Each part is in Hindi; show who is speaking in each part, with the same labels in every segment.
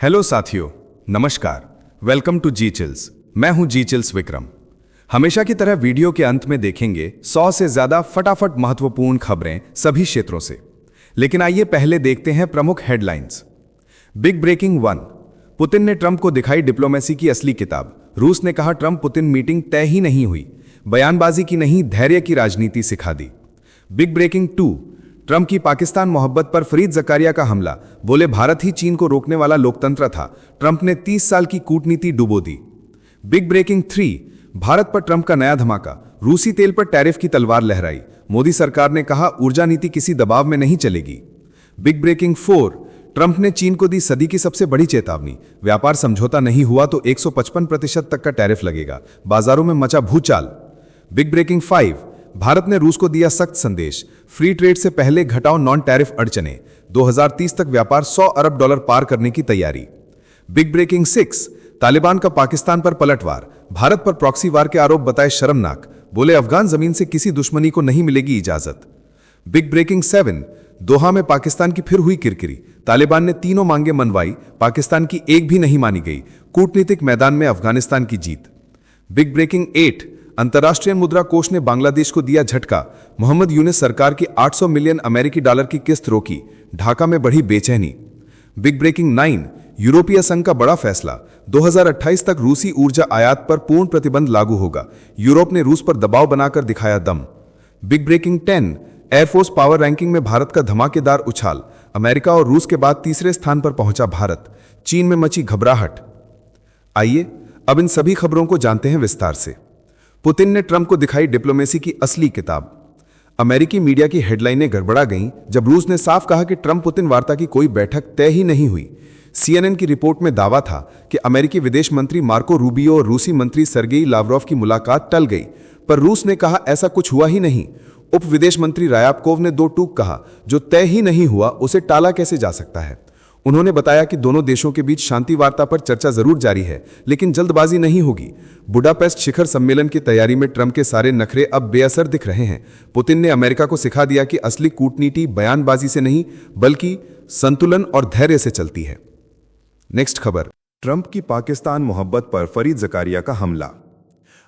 Speaker 1: हेलो साथियों, नमस्कार। Welcome to G chills. मैं हूं जी चिल्स विक्रम। हमेशा की तरह वीडियो के अंत में देखेंगे 100 से ज्यादा फटाफट महत्वपूर्ण खबरें सभी क्षेत्रों से। लेकिन आइए पहले देखते हैं प्रमुख हेडलाइंस। Big breaking 1। पुतिन ने ट्रंप को दिखाई डिप्लोमेसी की असली किताब। रूस ने कहा ट्रंप पुतिन मीटिंग तय ही नहीं हुई, बयानबाजी की नहीं धैर्य की राजनीति सिखा दी। Big breaking 2। ट्रंप की पाकिस्तान मोहब्बत पर फरीद जकारिया का हमला। बोले भारत ही चीन को रोकने वाला लोकतंत्र था। ट्रंप ने 30 साल की कूटनीति डुबो दी। Big breaking 3। भारत पर ट्रंप का नया धमाका। रूसी तेल पर टैरिफ की तलवार लहराई। मोदी सरकार ने कहा ऊर्जा नीति किसी दबाव में नहीं चलेगी। Big breaking 4। ट्रंप ने चीन को दी सदी की सबसे बड़ी चेतावनी। व्यापार समझौता नहीं हुआ तो 155% तक का टैरिफ लगेगा। बाजारों में मचा भूचाल। Big breaking 5। भारत ने रूस को दिया सख्त संदेश। फ्री ट्रेड से पहले घटाओ नॉन टैरिफ अड़चने। 2030 तक व्यापार $100 अरब पार करने की तैयारी। Big breaking 6। तालिबान का पाकिस्तान पर पलटवार। भारत पर प्रॉक्सी वार के आरोप बताए शर्मनाक। बोले अफगान जमीन से किसी दुश्मनी को नहीं मिलेगी इजाजत। Big breaking 7। दोहा में पाकिस्तान की फिर हुई किरकिरी। तालिबान ने तीनों मांगे मनवाई, पाकिस्तान की एक भी नहीं मानी गई। कूटनीतिक मैदान में अफगानिस्तान की जीत। Big breaking 8। अंतर्राष्ट्रीय मुद्रा कोष ने बांग्लादेश को दिया झटका। मोहम्मद यूनुस सरकार की 800 मिलियन अमेरिकी डॉलर की किस्त रोकी। ढाका में बढ़ी बेचैनी। Big breaking 9। यूरोपीय संघ का बड़ा फैसला। 2028 तक रूसी ऊर्जा आयात पर पूर्ण प्रतिबंध लागू होगा। यूरोप ने रूस पर दबाव बनाकर दिखाया दम। Big breaking 10। Air force power ranking में भारत का धमाकेदार उछाल। अमेरिका और रूस के बाद तीसरे स्थान पर पहुंचा भारत। चीन में मची घबराहट। आइए अब इन सभी खबरों को जानते हैं विस्तार से। पुतिन ने ट्रंप को दिखाई डिप्लोमेसी की असली किताब। अमेरिकी मीडिया की हेडलाइनें गड़बड़ा गईं जब रूस ने साफ कहा कि ट्रंप पुतिन वार्ता की कोई बैठक तय ही नहीं हुई। CNN की रिपोर्ट में दावा था कि अमेरिकी विदेश मंत्री मार्को रूबियो और रूसी मंत्री सर्गेई लावरोव की मुलाकात टल गई, पर रूस ने कहा ऐसा कुछ हुआ ही नहीं। उप विदेश मंत्री रायाबकोव ने दो टूक कहा, जो तय ही नहीं हुआ उसे टाला कैसे जा सकता है। उन्होंने बताया कि दोनों देशों के बीच शांति वार्ता पर चर्चा जरूर जारी है, लेकिन जल्दबाजी नहीं होगी। बुडापेस्ट शिखर सम्मेलन की तैयारी में ट्रंप के सारे नखरे अब बेअसर दिख रहे हैं। पुतिन ने अमेरिका को सिखा दिया कि असली कूटनीति बयानबाजी से नहीं बल्कि संतुलन और धैर्य से चलती है। नेक्स्ट खबर।
Speaker 2: ट्रंप की पाकिस्तान मोहब्बत पर फरीद जकारिया का हमला।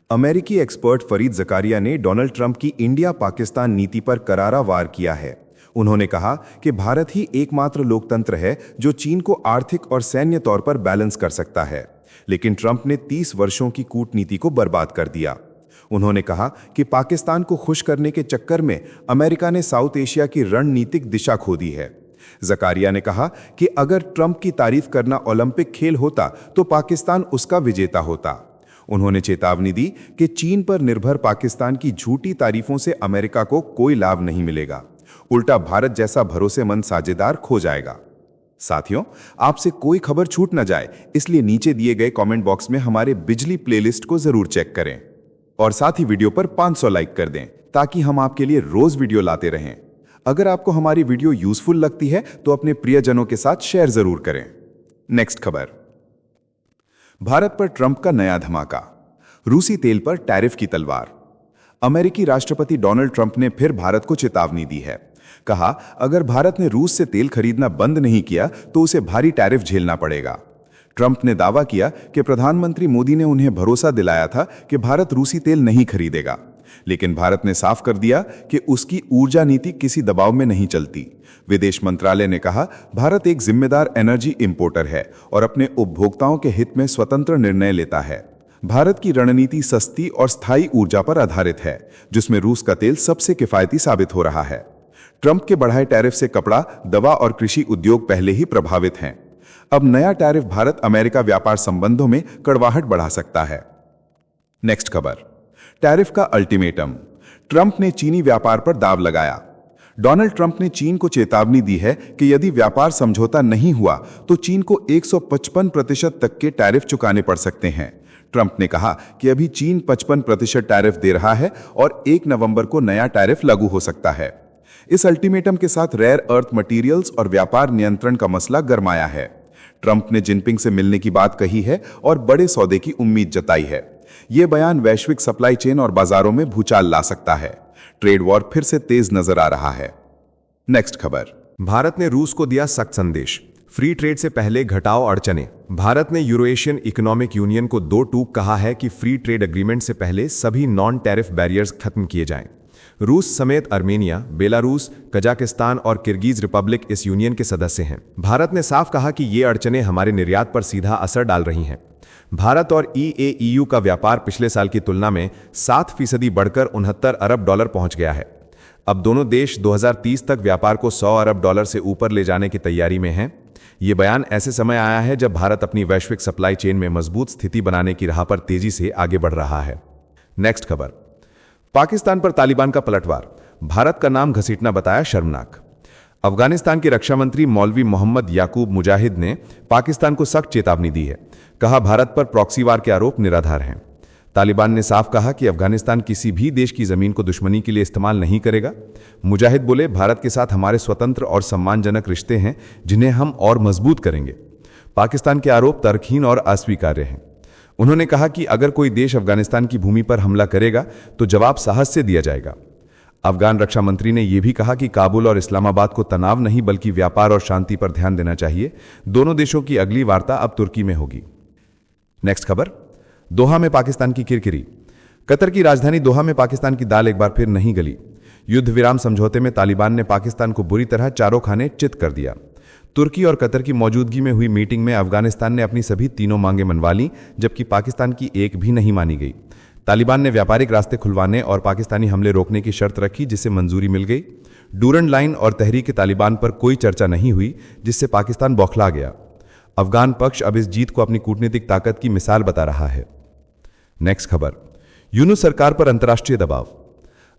Speaker 2: अमेरिकी एक्सपर्ट फरीद जकारिया ने डोनाल्ड ट्रंप की इंडिया पाकिस्तान नीति पर करारा वार किया है। उन्होंने कहा कि भारत ही एकमात्र लोकतंत्र है जो चीन को आर्थिक और सैन्य तौर पर बैलेंस कर सकता है, लेकिन ट्रंप ने 30 वर्षों की कूटनीति को बर्बाद कर दिया। उन्होंने कहा कि पाकिस्तान को खुश करने के चक्कर में अमेरिका ने साउथ एशिया की रणनीतिक दिशा खो दी है। जकारिया ने कहा कि अगर ट्रंप की तारीफ करना ओलंपिक खेल होता तो पाकिस्तान उसका विजेता होता। उन्होंने चेतावनी दी कि चीन पर निर्भर पाकिस्तान की झूठी तारीफों से अमेरिका को कोई लाभ नहीं मिलेगा, उल्टा भारत जैसा भरोसेमंद साझेदार खो जाएगा। साथियों, आपसे कोई खबर छूट न जाए, इसलिए नीचे दिए गए कमेंट बॉक्स में हमारे बिजली प्लेलिस्ट को जरूर चेक करें और साथ ही वीडियो पर 500 लाइक कर दें ताकि हम आपके लिए रोज वीडियो लाते रहें। अगर आपको हमारी वीडियो यूजफुल लगती है तो अपने प्रियजनों के साथ शेयर जरूर करें। नेक्स्ट खबर। भारत पर ट्रंप का नया धमाका। रूसी तेल पर टैरिफ की तलवार। अमेरिकी राष्ट्रपति डोनाल्ड ट्रंप ने फिर भारत को चेतावनी दी है। कहा अगर भारत ने रूस से तेल खरीदना बंद नहीं किया तो उसे भारी टैरिफ झेलना पड़ेगा। ट्रंप ने दावा किया कि प्रधानमंत्री मोदी ने उन्हें भरोसा दिलाया था कि भारत रूसी तेल नहीं खरीदेगा, लेकिन भारत ने साफ कर दिया कि उसकी ऊर्जा नीति किसी दबाव में नहीं चलती। विदेश मंत्रालय ने कहा भारत एक जिम्मेदार एनर्जी इंपोर्टर है और अपने उपभोक्ताओं के हित में स्वतंत्र निर्णय लेता है। भारत की रणनीति सस्ती और स्थायी ऊर्जा पर आधारित है, जिसमें रूस का तेल सबसे किफायती साबित हो रहा है। ट्रंप के बढ़ाए टैरिफ से कपड़ा, दवा और कृषि उद्योग पहले ही प्रभावित हैं। अब नया टैरिफ भारत अमेरिका व्यापार संबंधों में कड़वाहट बढ़ा सकता है। नेक्स्ट खबर। टैरिफ का अल्टीमेटम। ट्रंप ने चीनी व्यापार पर दांव लगाया। डोनाल्ड ट्रंप ने चीन को चेतावनी दी है कि यदि व्यापार समझौता नहीं हुआ तो चीन को 155% तक के टैरिफ चुकाने पड़ सकते हैं। ट्रंप ने कहा कि अभी चीन 55% टैरिफ दे रहा है और 1 नवंबर को नया टैरिफ लागू हो सकता है। इस अल्टीमेटम के साथ रेयर अर्थ मटेरियल्स और व्यापार नियंत्रण का मसला गरमाया है। ट्रंप ने जिनपिंग से मिलने की बात कही है और बड़े सौदे की उम्मीद जताई है। यह बयान वैश्विक सप्लाई चेन और बाजारों में भूचाल ला सकता है। ट्रेड वॉर फिर से तेज नजर आ रहा है। नेक्स्ट खबर। भारत ने रूस को दिया सख्त संदेश। फ्री ट्रेड से पहले घटाओ अड़चनें। भारत ने यूरोएशियन इकोनॉमिक यूनियन को 2 टूक कहा है कि फ्री ट्रेड एग्रीमेंट से पहले सभी नॉन टैरिफ बैरियर्स खत्म किए जाएं। रूस समेत अर्मेनिया, बेलारूस, कजाकिस्तान और किर्गिज रिपब्लिक इस यूनियन के सदस्य हैं। भारत ने साफ कहा कि ये अड़चनें हमारे निर्यात पर सीधा असर डाल रही हैं। भारत और ईएईयू का व्यापार पिछले साल की तुलना में 7% बढ़कर $69 अरब पहुंच गया है। अब दोनों देश 2030 तक व्यापार को $100 अरब से ऊपर ले जाने की तैयारी में हैं। ये बयान ऐसे समय आया है जब भारत अपनी वैश्विक सप्लाई चेन में मजबूत स्थिति बनाने की राह पर तेजी से आगे बढ़ रहा है। नेक्स्ट खबर, पाकिस्तान पर तालिबान का पलटवार, भारत का नाम घसीटना बताया शर्मनाक। अफगानिस्तान के रक्षा मंत्री मौलवी मोहम्मद याकूब मुजाहिद ने पाकिस्तान को सख्त चेतावनी दी है। कहा, भारत पर प्रॉक्सी वार के आरोप निराधार हैं। तालिबान ने साफ कहा कि अफगानिस्तान किसी भी देश की जमीन को दुश्मनी के लिए इस्तेमाल नहीं करेगा। मुजाहिद बोले, भारत के साथ हमारे स्वतंत्र और सम्मानजनक रिश्ते हैं जिन्हें हम और मजबूत करेंगे। पाकिस्तान के आरोप तर्कहीन और अस्वीकार्य हैं। उन्होंने कहा कि अगर कोई देश अफगानिस्तान की भूमि पर हमला करेगा तो जवाब साहस से दिया जाएगा। अफगान रक्षा मंत्री ने यह भी कहा कि काबुल और इस्लामाबाद को तनाव नहीं बल्कि व्यापार और शांति पर ध्यान देना चाहिए। दोनों देशों की अगली वार्ता अब तुर्की में होगी। नेक्स्ट खबर, दोहा में पाकिस्तान की किरकिरी। कतर की राजधानी दोहा में पाकिस्तान की दाल एक बार फिर नहीं गली। युद्ध विराम समझौते में तालिबान ने पाकिस्तान को बुरी तरह चारों खाने चित कर दिया। तुर्की और कतर की मौजूदगी में हुई मीटिंग में अफगानिस्तान ने अपनी सभी तीनों मांगें मनवा लीं, जबकि पाकिस्तान की एक भी नहीं मानी गई। तालिबान ने व्यापारिक रास्ते खुलवाने और पाकिस्तानी हमले रोकने की शर्त रखी, जिसे मंजूरी मिल गई। डूरंड लाइन और तहरीक तालिबान पर कोई चर्चा नहीं हुई, जिससे पाकिस्तान बौखला गया। अफगान पक्ष अब इस जीत को अपनी कूटनीतिक ताकत की मिसाल बता रहा है। नेक्स्ट खबर, यूनुस सरकार पर अंतर्राष्ट्रीय दबाव।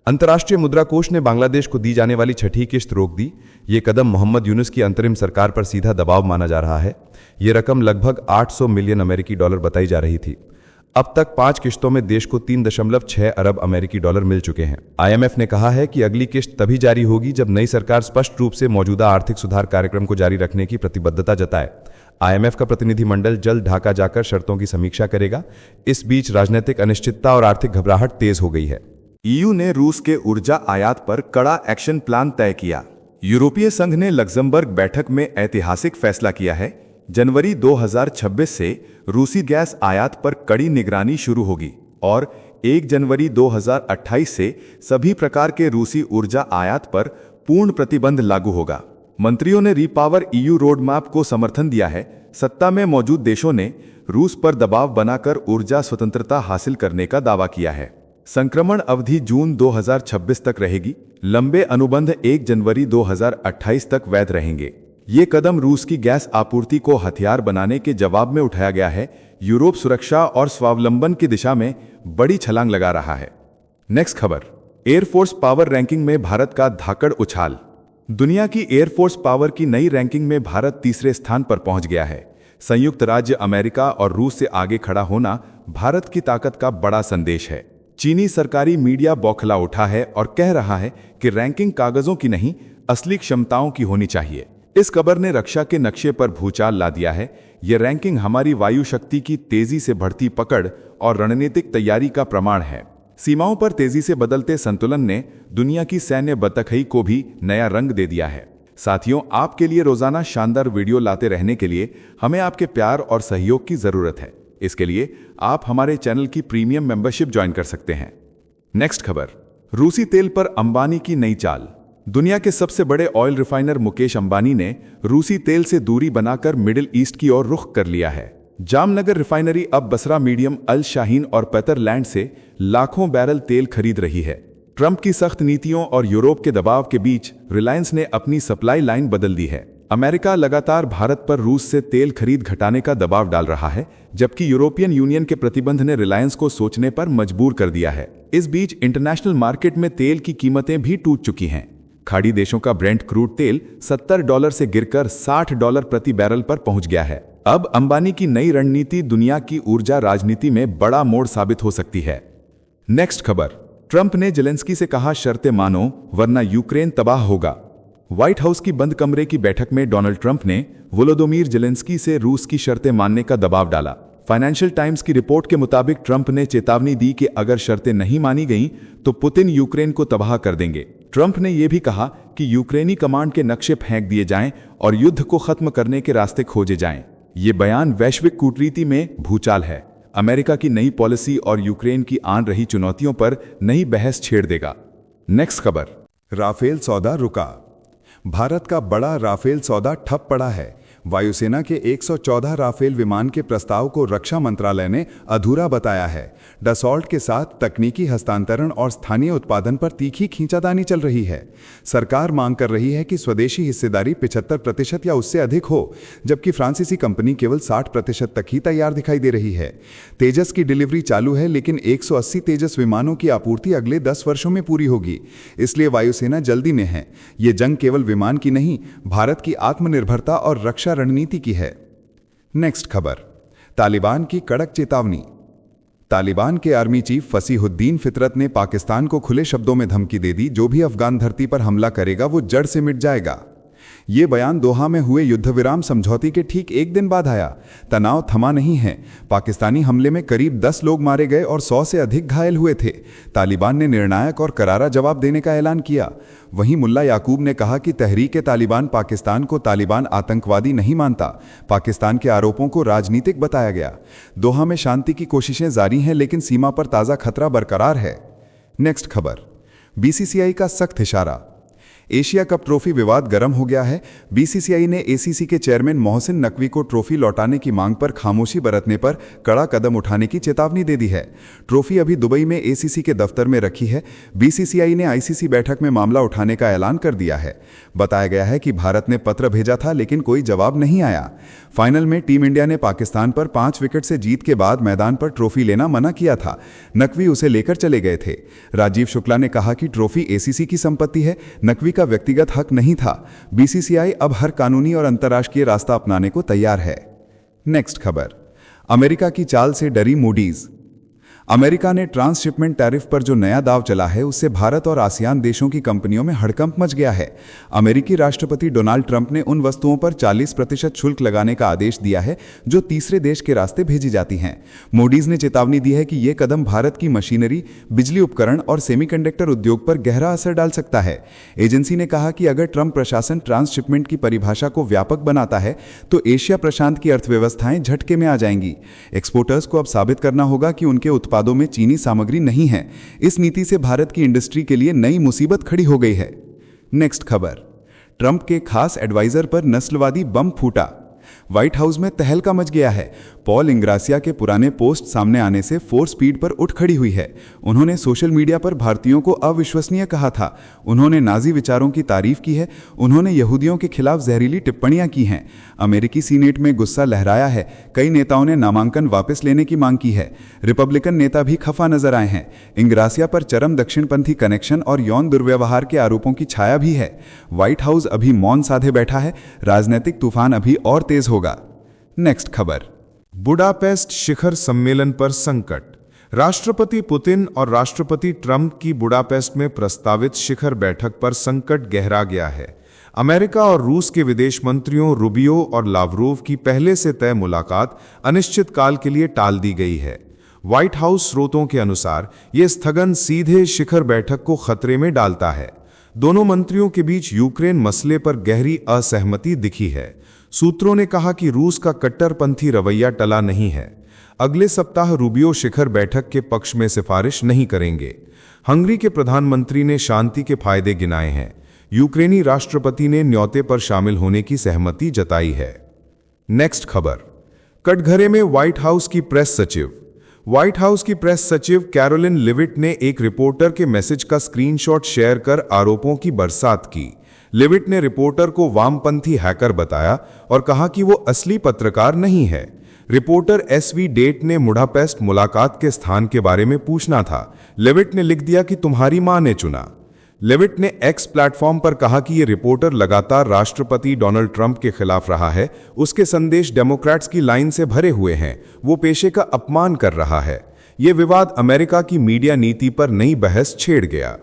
Speaker 2: अंतर्राष्ट्रीय मुद्रा कोष ने बांग्लादेश को दी जाने वाली छठी किश्त रोक दी। ये कदम मोहम्मद यूनुस की अंतरिम सरकार पर सीधा दबाव माना जा रहा है। यह रकम लगभग $800 मिलियन अमेरिकी बताई जा रही थी। अब तक 5 किश्तों में देश को $3.6 अरब अमेरिकी मिल चुके हैं। IMF ने कहा है कि अगली किश्त तभी जारी होगी जब नई सरकार स्पष्ट रूप से मौजूदा आर्थिक सुधार कार्यक्रम को जारी रखने की प्रतिबद्धता जताए। IMF का प्रतिनिधिमंडल जल्द ढाका जाकर शर्तों की समीक्षा करेगा। इस बीच राजनीतिक अनिश्चितता और आर्थिक घबराहट तेज हो गई है।
Speaker 1: EU ने रूस के ऊर्जा आयात पर कड़ा एक्शन प्लान तय किया। यूरोपीय संघ ने लक्जमबर्ग बैठक में ऐतिहासिक फैसला किया है। जनवरी 2026 से रूसी गैस आयात पर कड़ी निगरानी शुरू होगी और 1 जनवरी 2028 से सभी प्रकार के रूसी ऊर्जा आयात पर पूर्ण प्रतिबंध लागू होगा। मंत्रियों ने रिपावर EU रोड मैप को समर्थन दिया है। सत्ता में मौजूद देशों ने रूस पर दबाव बनाकर ऊर्जा स्वतंत्रता हासिल करने का दावा किया है। संक्रमण अवधि जून 2026 तक रहेगी। लंबे अनुबंध 1 जनवरी 2028 तक वैध रहेंगे। ये कदम रूस की गैस आपूर्ति को हथियार बनाने के जवाब में उठाया गया है। यूरोप सुरक्षा और स्वावलंबन की दिशा में बड़ी छलांग लगा रहा है। नेक्स्ट खबर, एयरफोर्स पावर रैंकिंग में भारत का धाकड़ उछाल। दुनिया की एयरफोर्स पावर की नई रैंकिंग में भारत तीसरे स्थान पर पहुंच गया है। संयुक्त राज्य अमेरिका और रूस से आगे खड़ा होना भारत की ताकत का बड़ा संदेश है। चीनी सरकारी मीडिया बौखला उठा है और कह रहा है कि रैंकिंग कागजों की नहीं, असली क्षमताओं की होनी चाहिए। इस खबर ने रक्षा के नक्शे पर भूचाल ला दिया है। यह रैंकिंग हमारी वायु शक्ति की तेजी से बढ़ती पकड़ और रणनीतिक तैयारी का प्रमाण है। सीमाओं पर तेजी से बदलते संतुलन ने दुनिया की सैन्य बतखई को भी नया रंग दे दिया है। साथियों, आपके लिए रोजाना शानदार वीडियो लाते रहने के लिए हमें आपके प्यार और सहयोग की जरूरत है। इसके लिए आप हमारे चैनल की प्रीमियम मेंबरशिप ज्वाइन कर सकते हैं। नेक्स्ट खबर, रूसी तेल पर अंबानी की नई चाल। दुनिया के सबसे बड़े ऑयल रिफाइनर मुकेश अंबानी ने रूसी तेल से दूरी बनाकर मिडिल ईस्ट की ओर रुख कर लिया है। जामनगर रिफाइनरी अब बसरा, मीडियम, अल शाहीन और पेतरलैंड से लाखों बैरल तेल खरीद रही है। ट्रंप की सख्त नीतियों और यूरोप के दबाव के बीच रिलायंस ने अपनी सप्लाई लाइन बदल दी है। अमेरिका लगातार भारत पर रूस से तेल खरीद घटाने का दबाव डाल रहा है, जबकि यूरोपियन यूनियन के प्रतिबंध ने रिलायंस को सोचने पर मजबूर कर दिया है। इस बीच इंटरनेशनल मार्केट में तेल की कीमतें भी टूट चुकी हैं। खाड़ी देशों का ब्रेंट क्रूड तेल $70 से गिरकर $60 प्रति बैरल पर पहुंच गया है। अब अंबानी की नई रणनीति दुनिया की ऊर्जा राजनीति में बड़ा मोड़ साबित हो सकती है। नेक्स्ट खबर, ट्रंप ने जेलेंस्की से कहा, शर्तें मानो वरना यूक्रेन तबाह होगा। व्हाइट हाउस की बंद कमरे की बैठक में डोनाल्ड ट्रंप ने वोलोदोमीर जेलेंस्की से रूस की शर्तें मानने का दबाव डाला। फाइनेंशियल टाइम्स की रिपोर्ट के मुताबिक ट्रंप ने चेतावनी दी कि अगर शर्तें नहीं मानी गईं तो पुतिन यूक्रेन को तबाह कर देंगे। ट्रंप ने यह भी कहा
Speaker 3: कि यूक्रेनी कमांड के नक्शे फेंक दिए जाएं और युद्ध को खत्म करने के रास्ते खोजे जाएं। ये बयान वैश्विक कूटनीति में भूचाल है, अमेरिका की नई पॉलिसी और यूक्रेन की आन रही चुनौतियों पर नई बहस छेड़ देगा। नेक्स्ट खबर।
Speaker 2: राफेल सौदा रुका। भारत का बड़ा राफेल सौदा ठप पड़ा है। वायुसेना के 114 राफेल विमान के प्रस्ताव को रक्षा मंत्रालय ने अधूरा बताया है। डसॉल्ट के साथ तकनीकी हस्तांतरण और स्थानीय उत्पादन पर तीखी खींचातानी चल रही है। सरकार मांग कर रही है कि स्वदेशी हिस्सेदारी 75% या उससे अधिक हो, जबकि फ्रांसीसी कंपनी केवल 60% तक ही तैयार दिखाई दे रही है। तेजस की डिलीवरी चालू है, लेकिन 180 तेजस विमानों की आपूर्ति अगले 10 वर्षों में पूरी होगी, इसलिए वायुसेना जल्दी में है। ये जंग केवल विमान की नहीं, भारत की आत्मनिर्भरता और रक्षा रणनीति की है। नेक्स्ट खबर। तालिबान की कड़क चेतावनी। तालिबान के आर्मी चीफ फसीहुद्दीन फितरत ने पाकिस्तान को खुले शब्दों में धमकी दे दी, जो भी अफगान धरती पर हमला करेगा वो जड़ से मिट जाएगा। ये बयान दोहा में हुए युद्धविराम समझौते के ठीक एक दिन बाद आया। तनाव थमा नहीं है। पाकिस्तानी हमले में करीब 10 लोग मारे गए और 100 से अधिक घायल हुए थे। तालिबान ने निर्णायक और करारा जवाब देने का ऐलान किया। वहीं मुल्ला याकूब ने कहा कि तहरीक-ए-तालिबान पाकिस्तान को तालिबान आतंकवादी नहीं मानता। पाकिस्तान के आरोपों को राजनीतिक बताया गया। दोहा में शांति की कोशिशें जारी हैं, लेकिन सीमा पर ताज़ा खतरा बरकरार है। नेक्स्ट खबर। बीसीसीआई का सख्त इशारा। एशिया कप ट्रॉफी विवाद गर्म हो गया है। बीसीसीआई ने एसीसी के चेयरमैन मोहसिन नकवी को ट्रॉफी लौटाने की मांग पर खामोशी बरतने पर कड़ा कदम उठाने की चेतावनी दे दी है। ट्रॉफी अभी दुबई में एसीसी के दफ्तर में रखी है। बीसीसीआई ने आईसीसी बैठक में मामला उठाने का ऐलान कर दिया है। बताया गया है कि भारत ने पत्र भेजा था, लेकिन कोई जवाब नहीं आया। फाइनल में टीम इंडिया ने पाकिस्तान पर 5 विकेट से जीत के बाद मैदान पर ट्रॉफी लेना मना किया था। नकवी उसे लेकर चले गए थे। राजीव शुक्ला ने कहा कि ट्रॉफी एसीसी की संपत्ति है, नकवी का व्यक्तिगत हक नहीं था। बीसीसीआई अब हर कानूनी और अंतर्राष्ट्रीय रास्ता अपनाने को तैयार है। नेक्स्ट खबर। अमेरिका की चाल से डरी मूडीज। अमेरिका ने ट्रांसशिपमेंट टैरिफ पर जो नया दाव चला है, उससे भारत और आसियान देशों की कंपनियों में हड़कंप मच गया है। अमेरिकी राष्ट्रपति डोनाल्ड ट्रंप ने उन वस्तुओं पर 40% शुल्क लगाने का आदेश दिया है जो तीसरे देश के रास्ते भेजी जाती हैं। मूडीज ने चेतावनी दी है कि यह कदम भारत की मशीनरी, बिजली उपकरण और सेमीकंडक्टर उद्योग पर गहरा असर डाल सकता है। एजेंसी ने कहा कि अगर ट्रंप प्रशासन ट्रांसशिपमेंट की परिभाषा को व्यापक बनाता है तो एशिया प्रशांत की अर्थव्यवस्थाएं झटके में आ जाएंगी। एक्सपोर्टर्स को अब साबित करना होगा कि उनके उत्पादों में चीनी सामग्री नहीं है। इस नीति से भारत की इंडस्ट्री के लिए नई मुसीबत खड़ी हो गई है। नेक्स्ट खबर। ट्रंप के खास एडवाइजर पर नस्लवादी बम फूटा। व्हाइट हाउस में तहलका मच गया है। पॉल इंग्रासिया के पुराने पोस्ट सामने आने से 4 स्पीड पर उठ खड़ी हुई है। उन्होंने सोशल मीडिया पर भारतीयों को अविश्वसनीय कहा था। उन्होंने नाजी विचारों की तारीफ की है। उन्होंने यहूदियों के खिलाफ जहरीली टिप्पणियां की हैं। अमेरिकी सीनेट में गुस्सा लहराया है। कई नेताओं ने नामांकन वापस लेने की मांग की है। रिपब्लिकन नेता भी खफा नजर आए हैं। इंग्रासिया पर चरम दक्षिणपंथी कनेक्शन और यौन दुर्व्यवहार के आरोपों की छाया भी है। व्हाइट हाउस अभी मौन साधे बैठा है। राजनीतिक तूफान अभी और तेज होगा। नेक्स्ट खबर।
Speaker 4: बुडापेस्ट शिखर सम्मेलन पर संकट। राष्ट्रपति पुतिन और राष्ट्रपति ट्रंप की बुडापेस्ट में प्रस्तावित शिखर बैठक पर संकट गहरा गया है। अमेरिका और रूस के विदेश मंत्रियों रूबियो और लावरोव की पहले से तय मुलाकात अनिश्चित काल के लिए टाल दी गई है। व्हाइट हाउस स्रोतों के अनुसार यह स्थगन सीधे शिखर बैठक को खतरे में डालता है। दोनों मंत्रियों के बीच यूक्रेन मसले पर गहरी असहमति दिखी है। सूत्रों ने कहा कि रूस का कट्टरपंथी रवैया टला नहीं है। अगले सप्ताह रूबियो शिखर बैठक के पक्ष में सिफारिश नहीं करेंगे। हंगरी के प्रधानमंत्री ने शांति के फायदे गिनाए हैं। यूक्रेनी राष्ट्रपति ने न्योते पर शामिल होने की सहमति जताई है। नेक्स्ट खबर। कटघरे में व्हाइट हाउस की प्रेस सचिव। व्हाइट हाउस की प्रेस सचिव कैरोलिन लिविट ने एक रिपोर्टर के मैसेज का स्क्रीनशॉट शेयर कर आरोपों की बरसात की। लिविट ने रिपोर्टर को वामपंथी हैकर बताया और कहा कि वो असली पत्रकार नहीं है। रिपोर्टर एसवी डेट ने बुडापेस्ट मुलाकात के स्थान के बारे में पूछना था। लिविट ने लिख दिया कि तुम्हारी मां ने चुना। लिविट ने एक्स प्लेटफॉर्म पर कहा कि ये रिपोर्टर लगातार राष्ट्रपति डोनाल्ड ट्रंप के खिलाफ रहा है। उसके संदेश डेमोक्रेट्स की लाइन से भरे हुए हैं। वो पेशे का अपमान कर रहा है। ये विवाद अमेरिका की मीडिया नीति पर नई बहस छेड़ गया।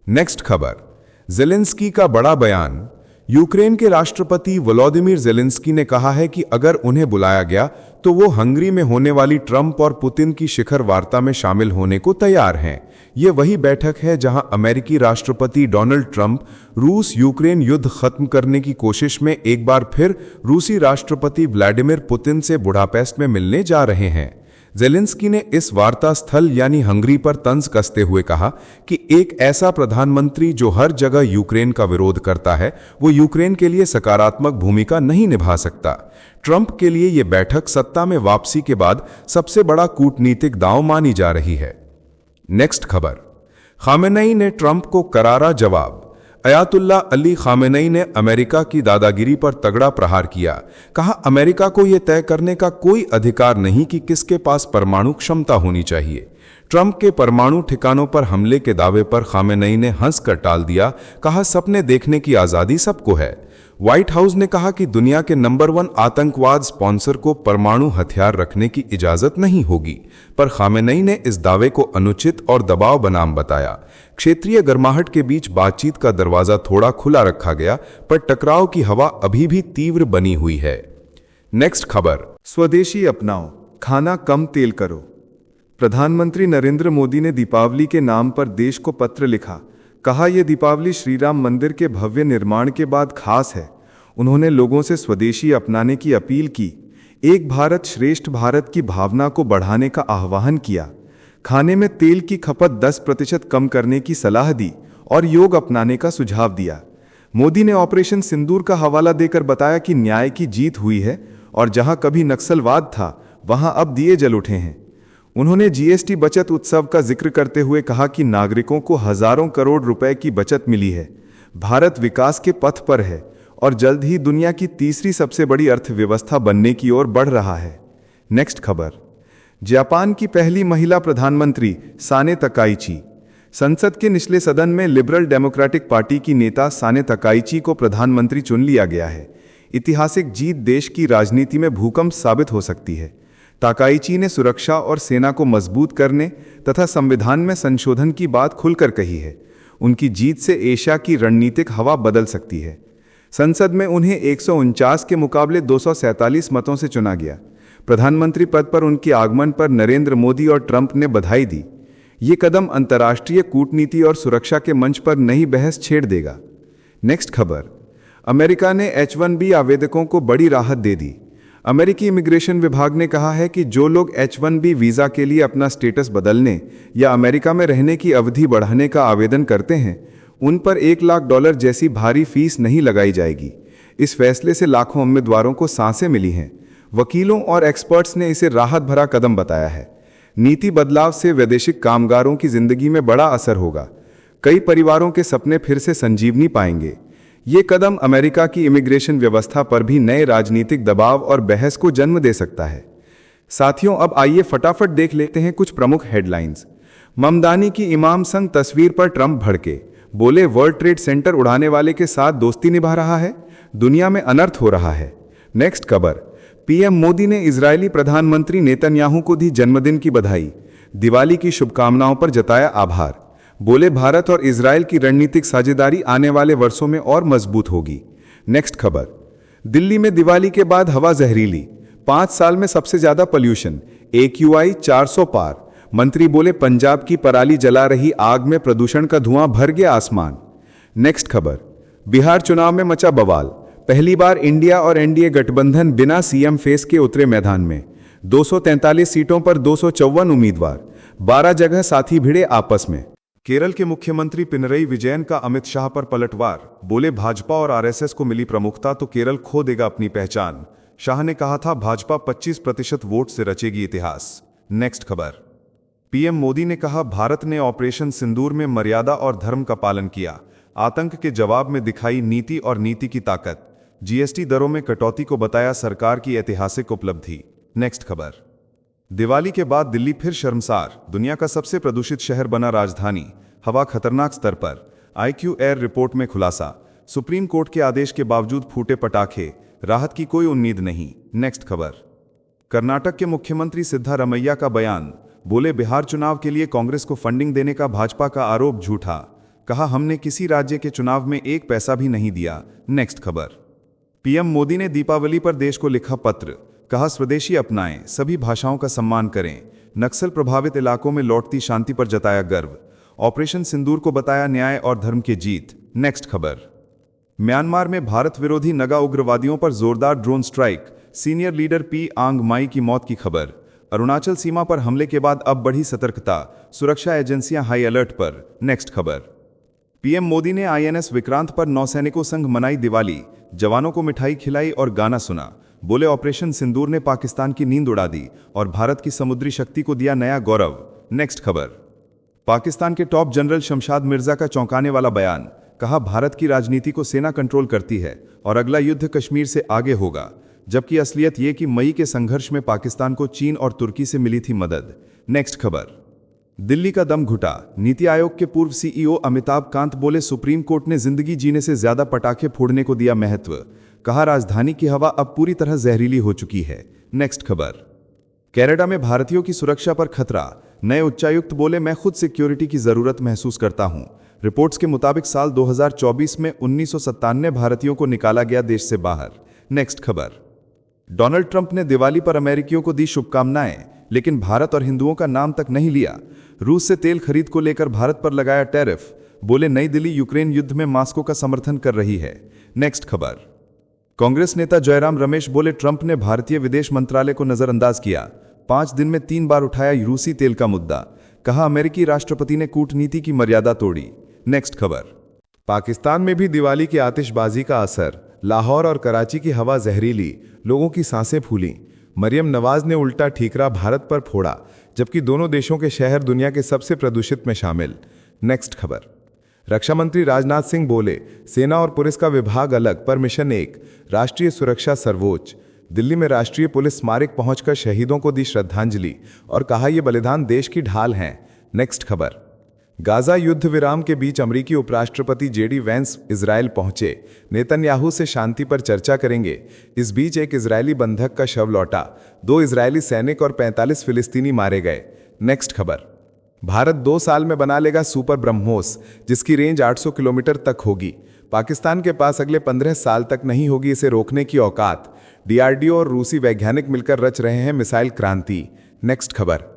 Speaker 4: नेक्स्ट खबर। ज़ेलेंस्की का बड़ा बयान। यूक्रेन के राष्ट्रपति वोलोदिमीर ज़ेलेंस्की ने कहा है कि अगर उन्हें बुलाया गया तो वो हंगरी में होने वाली ट्रंप और पुतिन की शिखर वार्ता में शामिल होने को तैयार हैं। ये वही बैठक है जहां अमेरिकी राष्ट्रपति डोनाल्ड ट्रंप रूस यूक्रेन युद्ध खत्म करने की कोशिश में एक बार फिर रूसी राष्ट्रपति व्लादिमीर पुतिन से बुडापेस्ट में मिलने जा रहे हैं। ज़ेलेंस्की ने इस वार्ता स्थल यानी हंगरी पर तंज कसते हुए कहा कि एक ऐसा प्रधानमंत्री जो हर जगह यूक्रेन का विरोध करता है वो यूक्रेन के लिए सकारात्मक भूमिका नहीं निभा सकता। ट्रंप के लिए ये बैठक सत्ता में वापसी के बाद सबसे बड़ा कूटनीतिक दांव मानी जा रही है। नेक्स्ट खबर, खामेनेई ने ट्रंप को करारा जवाब। अयातुल्ला अली खामेनेई ने अमेरिका की दादागिरी पर तगड़ा प्रहार किया। कहा, अमेरिका को यह तय करने का कोई अधिकार नहीं कि किसके पास परमाणु क्षमता होनी चाहिए। ट्रंप के परमाणु ठिकानों पर हमले के दावे पर खामेनेई ने हंसकर टाल दिया। कहा, सपने देखने की आज़ादी सबको है। व्हाइट हाउस ने कहा कि दुनिया के नंबर 1 आतंकवाद स्पॉन्सर को परमाणु हथियार रखने की इजाजत नहीं होगी, पर खामेनेई ने इस दावे को अनुचित और दबाव बनाम बताया। क्षेत्रीय गर्माहट के बीच बातचीत का दरवाजा थोड़ा खुला रखा गया, पर टकराव की हवा अभी भी तीव्र बनी हुई है। नेक्स्ट खबर,
Speaker 2: स्वदेशी अपनाओ, खाना कम तेल करो। प्रधानमंत्री नरेंद्र मोदी ने दीपावली के नाम पर देश को पत्र लिखा। कहा, यह दीपावली श्री राम मंदिर के भव्य निर्माण के बाद खास है। उन्होंने लोगों से स्वदेशी अपनाने की अपील की, एक भारत श्रेष्ठ भारत की भावना को बढ़ाने का आह्वान किया। खाने में तेल की खपत 10% कम करने की सलाह दी और योग अपनाने का सुझाव दिया। मोदी ने ऑपरेशन सिंदूर का हवाला देकर बताया कि न्याय की जीत हुई है और जहां कभी नक्सलवाद था वहां अब दिए जल उठे हैं। उन्होंने जीएसटी बचत उत्सव का जिक्र करते हुए कहा कि नागरिकों को हजारों करोड़ रुपए की बचत मिली है। भारत विकास के पथ पर है और जल्द ही दुनिया की तीसरी सबसे बड़ी अर्थव्यवस्था बनने की ओर बढ़ रहा है। नेक्स्ट खबर, जापान की पहली महिला प्रधानमंत्री साने तकाइची। संसद के निचले सदन में लिबरल डेमोक्रेटिक पार्टी की नेता साने तकाइची को प्रधानमंत्री चुन लिया गया है। ऐतिहासिक जीत देश की राजनीति में भूकंप साबित हो सकती है। ताकाइची ने सुरक्षा और सेना को मजबूत करने तथा संविधान में संशोधन की बात खुलकर कही है। उनकी जीत से एशिया की रणनीतिक हवा बदल सकती है। संसद में उन्हें 149 के मुकाबले 247 मतों से चुना गया। प्रधानमंत्री पद पर उनके आगमन पर नरेंद्र मोदी और ट्रंप ने बधाई दी। ये कदम अंतर्राष्ट्रीय कूटनीति और सुरक्षा के मंच पर नई बहस छेड़ देगा। नेक्स्ट खबर, अमेरिका ने H-1B आवेदकों को बड़ी राहत दे दी। अमेरिकी इमिग्रेशन विभाग ने कहा है कि जो लोग H-1B वीज़ा के लिए अपना स्टेटस बदलने या अमेरिका में रहने की अवधि बढ़ाने का आवेदन करते हैं, उन पर $1 लाख जैसी भारी फीस नहीं लगाई जाएगी। इस फैसले से लाखों उम्मीदवारों को सांसें मिली हैं। वकीलों और एक्सपर्ट्स ने इसे राहत भरा कदम बताया है। नीति बदलाव से वैदेशिक कामगारों की जिंदगी में बड़ा असर होगा। कई परिवारों के सपने फिर से संजीवनी पाएंगे। ये कदम अमेरिका की इमिग्रेशन व्यवस्था पर भी नए राजनीतिक दबाव और बहस को जन्म दे सकता है। साथियों, अब आइए फटाफट देख लेते हैं कुछ प्रमुख हेडलाइंस। ममदानी की इमाम संग तस्वीर पर ट्रंप भड़के, बोले वर्ल्ड ट्रेड सेंटर उड़ाने वाले के साथ दोस्ती निभा रहा है, दुनिया में अनर्थ हो रहा है। नेक्स्ट खबर, पीएम मोदी ने इजरायली प्रधानमंत्री नेतन्याहू को दी जन्मदिन की बधाई, दिवाली की शुभकामनाओं पर जताया आभार। बोले भारत और इजरायल की रणनीतिक साझेदारी आने वाले वर्षों में और मजबूत होगी। नेक्स्ट खबर, दिल्ली में दिवाली के बाद हवा जहरीली, 5 साल में सबसे ज्यादा पोल्यूशन, AQI 400 पार। मंत्री बोले पंजाब की पराली जला रही आग में प्रदूषण का धुआं भर गया आसमान। नेक्स्ट खबर, बिहार चुनाव में मचा बवाल, पहली बार इंडिया और एनडीए गठबंधन बिना सीएम फेस के उतरे मैदान में। 243 सीटों पर 254 उम्मीदवार, 12 जगह साथी भिड़े आपस में।
Speaker 4: केरल के मुख्यमंत्री पिनरई विजयन का अमित शाह पर पलटवार, बोले भाजपा और आरएसएस को मिली प्रमुखता तो केरल खो देगा अपनी पहचान। शाह ने कहा था भाजपा 25% वोट से रचेगी इतिहास। नेक्स्ट खबर, पीएम मोदी ने कहा भारत ने ऑपरेशन सिंदूर में मर्यादा और धर्म का पालन किया, आतंक के जवाब में दिखाई नीति और नीति की ताकत। जीएसटी दरों में कटौती को बताया सरकार की ऐतिहासिक उपलब्धि। नेक्स्ट खबर, दिवाली के बाद दिल्ली फिर शर्मसार, दुनिया का सबसे प्रदूषित शहर बना राजधानी, हवा खतरनाक स्तर पर। IQ एयर रिपोर्ट में खुलासा, सुप्रीम कोर्ट के आदेश के बावजूद फूटे पटाखे, राहत की कोई उम्मीद नहीं। नेक्स्ट खबर, कर्नाटक के मुख्यमंत्री सिद्धारमैया का बयान, बोले बिहार चुनाव के लिए कांग्रेस को फंडिंग देने का भाजपा का आरोप झूठा।
Speaker 1: कहा हमने किसी राज्य के चुनाव में एक पैसा भी नहीं दिया। नेक्स्ट खबर। पीएम मोदी ने दीपावली पर देश को लिखा पत्र, कहा स्वदेशी अपनाएं, सभी भाषाओं का सम्मान करें। नक्सल प्रभावित इलाकों में लौटती शांति पर जताया गर्व। ऑपरेशन सिंदूर को बताया न्याय और धर्म की जीत। नेक्स्ट खबर। म्यांमार में भारत विरोधी नगा उग्रवादियों पर जोरदार drone strike, senior leader P आंग माई की मौत की खबर। अरुणाचल सीमा पर हमले के बाद अब बढ़ी सतर्कता, सुरक्षा एजेंसियां हाई अलर्ट पर। नेक्स्ट खबर। पीएम मोदी ने आईएनएस विक्रांत पर नौसैनिकों संग मनाई दिवाली, जवानों को मिठाई खिलाई और गाना सुना। बोले ऑपरेशन सिंदूर ने पाकिस्तान की नींद उड़ा दी और भारत की समुद्री शक्ति को दिया नया गौरव। नेक्स्ट खबर। पाकिस्तान के टॉप जनरल शमशाद मिर्जा का चौंकाने वाला बयान, कहा भारत की राजनीति को सेना कंट्रोल करती है और अगला युद्ध कश्मीर से आगे होगा, जबकि असलियत ये कि मई के संघर्ष में पाकिस्तान को चीन और तुर्की से मिली थी मदद। नेक्स्ट खबर। दिल्ली का दम घुटा, नीति आयोग के पूर्व सीईओ अमिताभ कांत बोले सुप्रीम कोर्ट ने जिंदगी जीने से ज्यादा पटाखे फोड़ने को दिया महत्व, कहा राजधानी की हवा अब पूरी तरह जहरीली हो चुकी है। नेक्स्ट खबर। कनाडा में भारतीयों की सुरक्षा पर खतरा, नए उच्चायुक्त बोले मैं खुद सिक्योरिटी की जरूरत महसूस करता हूं। रिपोर्ट्स के मुताबिक साल 2024 में 1997 भारतीयों को निकाला गया देश से बाहर। नेक्स्ट खबर। डोनाल्ड ट्रंप ने दिवाली पर अमेरिकियों को दी शुभकामनाएं, लेकिन भारत और हिंदुओं का नाम तक नहीं लिया। रूस से तेल खरीद को लेकर भारत पर लगाया टैरिफ, बोले नई दिल्ली यूक्रेन युद्ध में मास्को का समर्थन कर रही है। नेक्स्ट खबर। कांग्रेस नेता जयराम रमेश बोले ट्रंप ने भारतीय विदेश मंत्रालय को नजरअंदाज किया, 5 दिन में 3 बार उठाया रूसी तेल का मुद्दा, कहा अमेरिकी राष्ट्रपति ने कूटनीति की मर्यादा तोड़ी। नेक्स्ट खबर।
Speaker 4: पाकिस्तान में भी दिवाली की आतिशबाजी का असर, लाहौर और कराची की हवा जहरीली, लोगों की सांसें फूलीं। मरियम नवाज ने उल्टा ठीकरा भारत पर फोड़ा, जबकि दोनों देशों के शहर दुनिया के सबसे प्रदूषित में शामिल। नेक्स्ट खबर। रक्षा मंत्री राजनाथ सिंह बोले सेना और पुलिस का विभाग अलग पर मिशन एक, राष्ट्रीय सुरक्षा सर्वोच्च। दिल्ली में राष्ट्रीय पुलिस स्मारक पहुंचकर शहीदों को दी श्रद्धांजलि और कहा यह बलिदान देश की ढाल हैं। नेक्स्ट खबर। गाजा युद्ध विराम के बीच अमेरिकी उपराष्ट्रपति जेडी वेंस इजरायल पहुंचे, नेतन्याहू से शांति पर चर्चा करेंगे। इस बीच एक इजरायली बंधक का शव लौटा, 2 इजरायली सैनिक और 45 फिलिस्तीनी मारे गए। नेक्स्ट खबर। भारत 2 साल में बना लेगा सुपर ब्रह्मोस, जिसकी रेंज 800 किलोमीटर तक होगी। पाकिस्तान के पास अगले 15 साल तक नहीं होगी इसे रोकने की औकात। डीआरडीओ और रूसी वैज्ञानिक मिलकर रच रहे हैं मिसाइल क्रांति। नेक्स्ट खबर।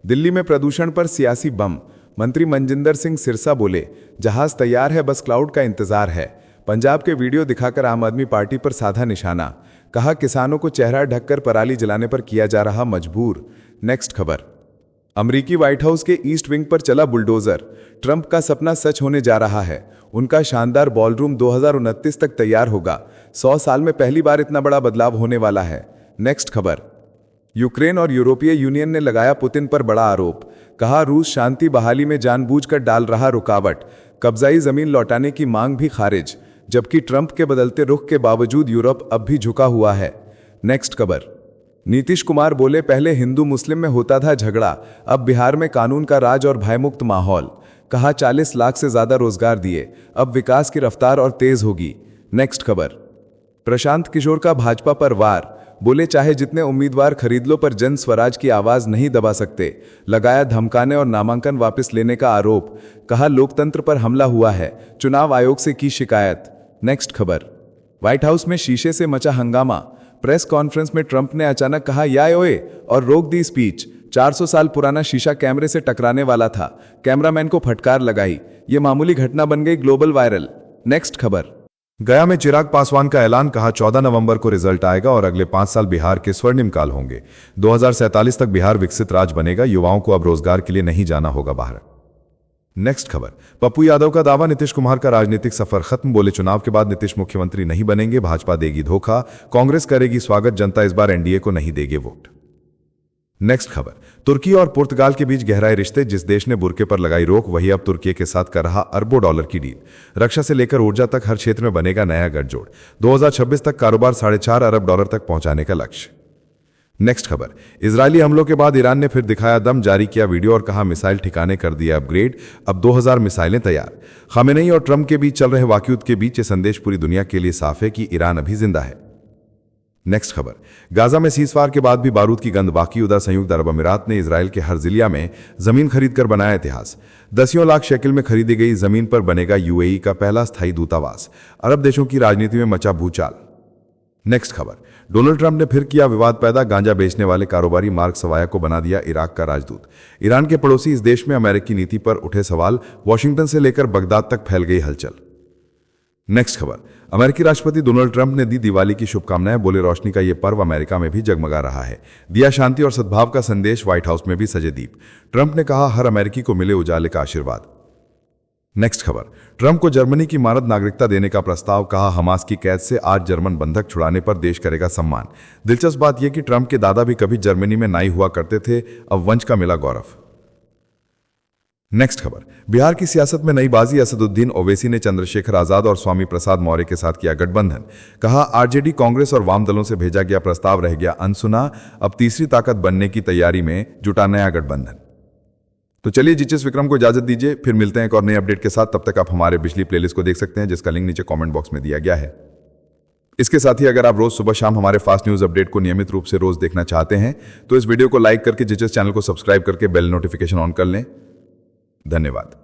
Speaker 4: दिल्ली में प्रदूषण पर सियासी बम, मंत्री मनजिंदर सिंह सिरसा बोले जहाज तैयार है, बस क्लाउड का इंतजार है। पंजाब के वीडियो दिखाकर आम आदमी पार्टी पर साधा निशाना, कहा किसानों को चेहरा ढककर पराली जलाने पर किया जा रहा मजबूर। नेक्स्ट खबर। अमेरिकी व्हाइट हाउस के ईस्ट विंग पर चला बुलडोजर, ट्रंप का सपना सच होने जा रहा है। उनका शानदार बॉलरूम 2029 तक तैयार होगा। 100 साल में पहली बार इतना बड़ा बदलाव होने वाला है। नेक्स्ट खबर। यूक्रेन और यूरोपीय यूनियन ने लगाया पुतिन पर बड़ा आरोप, कहा रूस शांति बहाली में जानबूझकर डाल रहा रुकावट। कब्जाई जमीन लौटाने की मांग भी खारिज, जबकि ट्रंप के बदलते रुख के बावजूद यूरोप अब भी झुका हुआ है। नेक्स्ट खबर। नीतीश कुमार बोले पहले हिंदू मुस्लिम में होता था झगड़ा, अब बिहार में कानून का राज और भयमुक्त माहौल। कहा 40 लाख से ज्यादा रोजगार दिए, अब विकास की रफ्तार और तेज होगी। नेक्स्ट खबर। प्रशांत किशोर का भाजपा पर वार, बोले चाहे जितने उम्मीदवार खरीद लो पर जन स्वराज की आवाज नहीं दबा सकते। लगाया धमकाने और नामांकन वापस लेने का आरोप, कहा लोकतंत्र पर हमला हुआ है, चुनाव आयोग से की शिकायत। नेक्स्ट खबर। व्हाइट हाउस में शीशे से मचा हंगामा, प्रेस कॉन्फ्रेंस में ट्रंप ने अचानक कहा याय ओए और रोक दी स्पीच। 400 साल पुराना शीशा कैमरे से टकराने वाला था, कैमरामैन को फटकार लगाई। ये मामूली घटना बन गई ग्लोबल वायरल। नेक्स्ट खबर। गया में चिराग पासवान का ऐलान, कहा 14 नवंबर को रिजल्ट आएगा और अगले 5 साल बिहार के स्वर्णिम काल होंगे। 2047 तक बिहार विकसित राज्य बनेगा, युवाओं को अब रोजगार के लिए नहीं जाना होगा बाहर। नेक्स्ट खबर। पप्पू यादव का दावा, नीतीश कुमार का राजनीतिक सफर खत्म, बोले चुनाव के बाद नीतीश मुख्यमंत्री नहीं बनेंगे, भाजपा देगी धोखा, कांग्रेस करेगी स्वागत, जनता इस बार एनडीए को नहीं देगी वोट। नेक्स्ट खबर। तुर्की और पुर्तगाल के बीच गहराए रिश्ते, जिस देश ने बुर्के पर लगाई रोक वही अब तुर्की के साथ कर रहा अरबों डॉलर की डील। रक्षा से लेकर ऊर्जा तक हर क्षेत्र में बनेगा नया गठजोड़। 2026 तक कारोबार $4.5 अरब तक पहुंचाने का लक्ष्य। नेक्स्ट खबर। इजरायली हमलों के बाद ईरान ने फिर दिखाया दम, जारी किया वीडियो और कहा मिसाइल ठिकाने कर दिया अपग्रेड, अब 2000 मिसाइलें तैयार। खामेनेई और ट्रंप के बीच चल रहे वाकयुद्ध के बीच ये संदेश पूरी दुनिया के लिए साफ है कि ईरान अभी जिंदा है।
Speaker 2: नेक्स्ट खबर, गाजा में सीजफायर के बाद भी बारूद की गंध बाकी। उधर संयुक्त अरब अमीरात ने इजराइल के हर्जिलिया में जमीन खरीदकर बनाया इतिहास। दसियों लाख शेकिल में खरीदी गई जमीन पर बनेगा यूएई का पहला स्थायी दूतावास। अरब देशों की राजनीति में मचा भूचाल। नेक्स्ट खबर, डोनाल्ड ट्रंप ने फिर किया विवाद पैदा। गांजा बेचने वाले कारोबारी मार्क सवाया को बना दिया इराक का राजदूत। ईरान के पड़ोसी इस देश में अमेरिकी नीति पर उठे सवाल। वॉशिंगटन से लेकर बगदाद तक फैल गई हलचल। नेक्स्ट खबर, अमेरिकी राष्ट्रपति डोनाल्ड ट्रंप ने दी दिवाली की शुभकामनाएं। बोले रोशनी का ये पर्व अमेरिका में भी जगमगा रहा है। दिया शांति और सद्भाव का संदेश। व्हाइट हाउस में भी सजे दीप। ट्रंप ने कहा हर अमेरिकी को मिले उजाले का आशीर्वाद। नेक्स्ट खबर, ट्रंप को जर्मनी की मानद नागरिकता देने का प्रस्ताव। कहा हमास की कैद से आज जर्मन बंधक छुड़ाने पर देश करेगा सम्मान। दिलचस्प बात यह कि ट्रंप के दादा भी कभी जर्मनी में नाई हुआ करते थे। अब वंश का मिला गौरव। नेक्स्ट खबर, बिहार की सियासत में नई बाजी। असदुद्दीन ओवैसी ने चंद्रशेखर आजाद और स्वामी प्रसाद मौर्य के साथ किया गठबंधन। कहा आरजेडी, कांग्रेस और वाम दलों से भेजा गया प्रस्ताव रह गया अनसुना। अब तीसरी ताकत बनने की तैयारी में जुटा नया गठबंधन। तो चलिए जीचेस विक्रम को इजाजत दीजिए, फिर मिलते हैं एक और नए अपडेट के साथ। तब तक आप हमारे पिछली प्लेलिस्ट को देख सकते हैं, जिसका लिंक नीचे कमेंट बॉक्स में दिया गया है। इसके साथ ही अगर आप रोज सुबह शाम हमारे फास्ट न्यूज अपडेट को नियमित रूप से रोज देखना चाहते हैं तो इस वीडियो को लाइक करके जीचेस चैनल को सब्सक्राइब करके बेल नोटिफिकेशन ऑन कर लें। धन्यवाद।